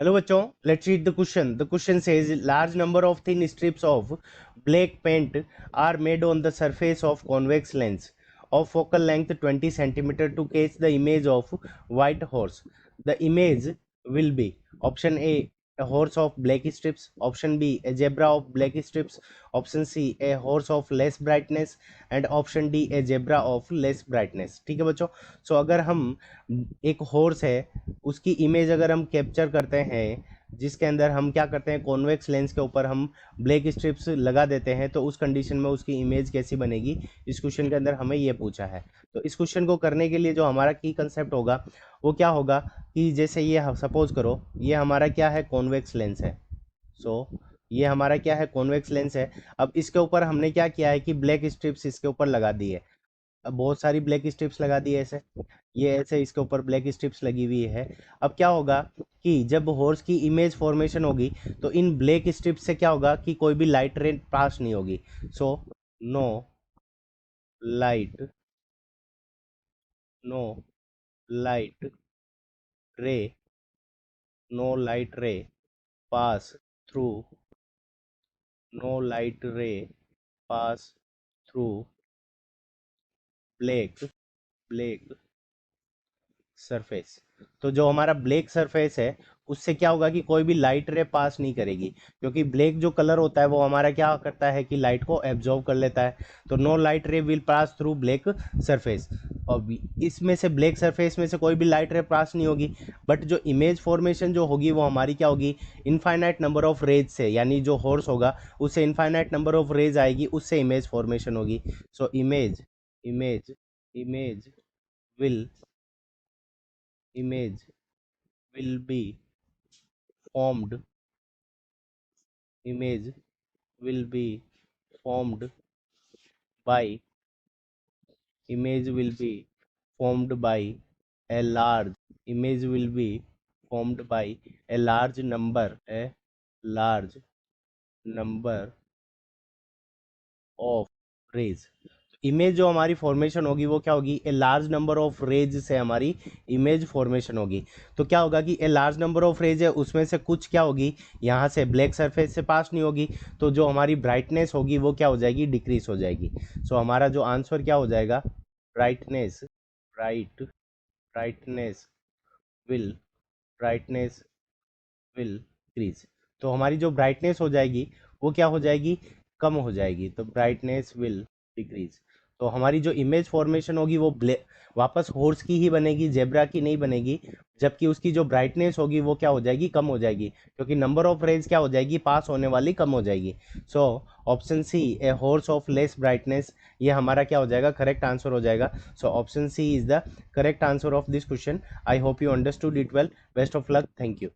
Hello बच्चों, let's read the question. The question says large number of thin strips of black paint are made on the surface of convex lens of focal length 20 centimeter to catch the image of white horse. The image will be option A, a horse of black strips, option B, a zebra of black strips, option C, a horse of less brightness and option D, a zebra of less brightness. ठीक है बच्चों. सो अगर हम एक horse है उसकी image अगर हम कैप्चर करते हैं जिसके अंदर हम क्या करते हैं, कॉन्वेक्स लेंस के ऊपर हम ब्लैक स्ट्रिप्स लगा देते हैं, तो उस कंडीशन में उसकी इमेज कैसी बनेगी, इस क्वेश्चन के अंदर हमें ये पूछा है. तो इस क्वेश्चन को करने के लिए जो हमारा की कंसेप्ट होगा वो क्या होगा कि जैसे ये सपोज करो ये हमारा क्या है, कॉन्वेक्स लेंस है. सो ये हमारा क्या है, कॉन्वेक्स लेंस है. अब इसके ऊपर हमने क्या किया है कि ब्लैक स्ट्रिप्स इसके ऊपर लगा दी है. अब बहुत सारी ब्लैक स्ट्रिप्स लगा दी है ऐसे, ये ऐसे इसके ऊपर ब्लैक स्ट्रिप्स लगी हुई है. अब क्या होगा कि जब हॉर्स की इमेज फॉर्मेशन होगी तो इन ब्लैक स्ट्रिप्स से क्या होगा कि कोई भी लाइट रे पास नहीं होगी. So no light no light ray no light ray pass through no light ray pass through black black surface. तो जो हमारा ब्लैक सरफेस है उससे क्या होगा कि कोई भी लाइट रे पास नहीं करेगी, क्योंकि ब्लैक जो कलर होता है वो हमारा क्या करता है कि लाइट को एब्जॉर्ब कर लेता है. तो no light ray will pass through black surface. और इसमें से ब्लैक सरफेस में से कोई भी लाइट रे पास नहीं होगी, बट जो इमेज फॉर्मेशन जो होगी वो हमारी क्या होगी, इनफाइनाइट नंबर ऑफ रेज से, यानी जो हॉर्स होगा उससे इनफाइनाइट नंबर ऑफ रेज आएगी, उससे इमेज फॉर्मेशन होगी. So image image image will image will be formed image will be formed by image will be formed by a large image will be formed by a large number of rays. Image जो हमारी formation होगी वो क्या होगी, a large number of rays से हमारी image formation होगी. तो क्या होगा कि a large number of rays है उसमें से कुछ क्या होगी यहाँ से ब्लैक सरफेस से पास नहीं होगी, तो जो हमारी ब्राइटनेस होगी वो क्या हो जाएगी, डिक्रीज हो जाएगी. सो हमारा जो आंसर क्या हो जाएगा, brightness brightness will brightness will decrease. तो हमारी जो ब्राइटनेस हो जाएगी वो क्या हो जाएगी, कम हो जाएगी. तो ब्राइटनेस विल डिक्रीज. तो हमारी जो इमेज फॉर्मेशन होगी वो वापस हॉर्स की ही बनेगी, जेब्रा की नहीं बनेगी, जबकि उसकी जो ब्राइटनेस होगी वो क्या हो जाएगी, कम हो जाएगी, क्योंकि नंबर ऑफ रेज क्या हो जाएगी, पास होने वाली कम हो जाएगी. So option C, a horse of less brightness, ये हमारा क्या हो जाएगा, करेक्ट आंसर हो जाएगा. So option C is the correct answer of this question. I hope you understood it well. Best of luck. Thank you.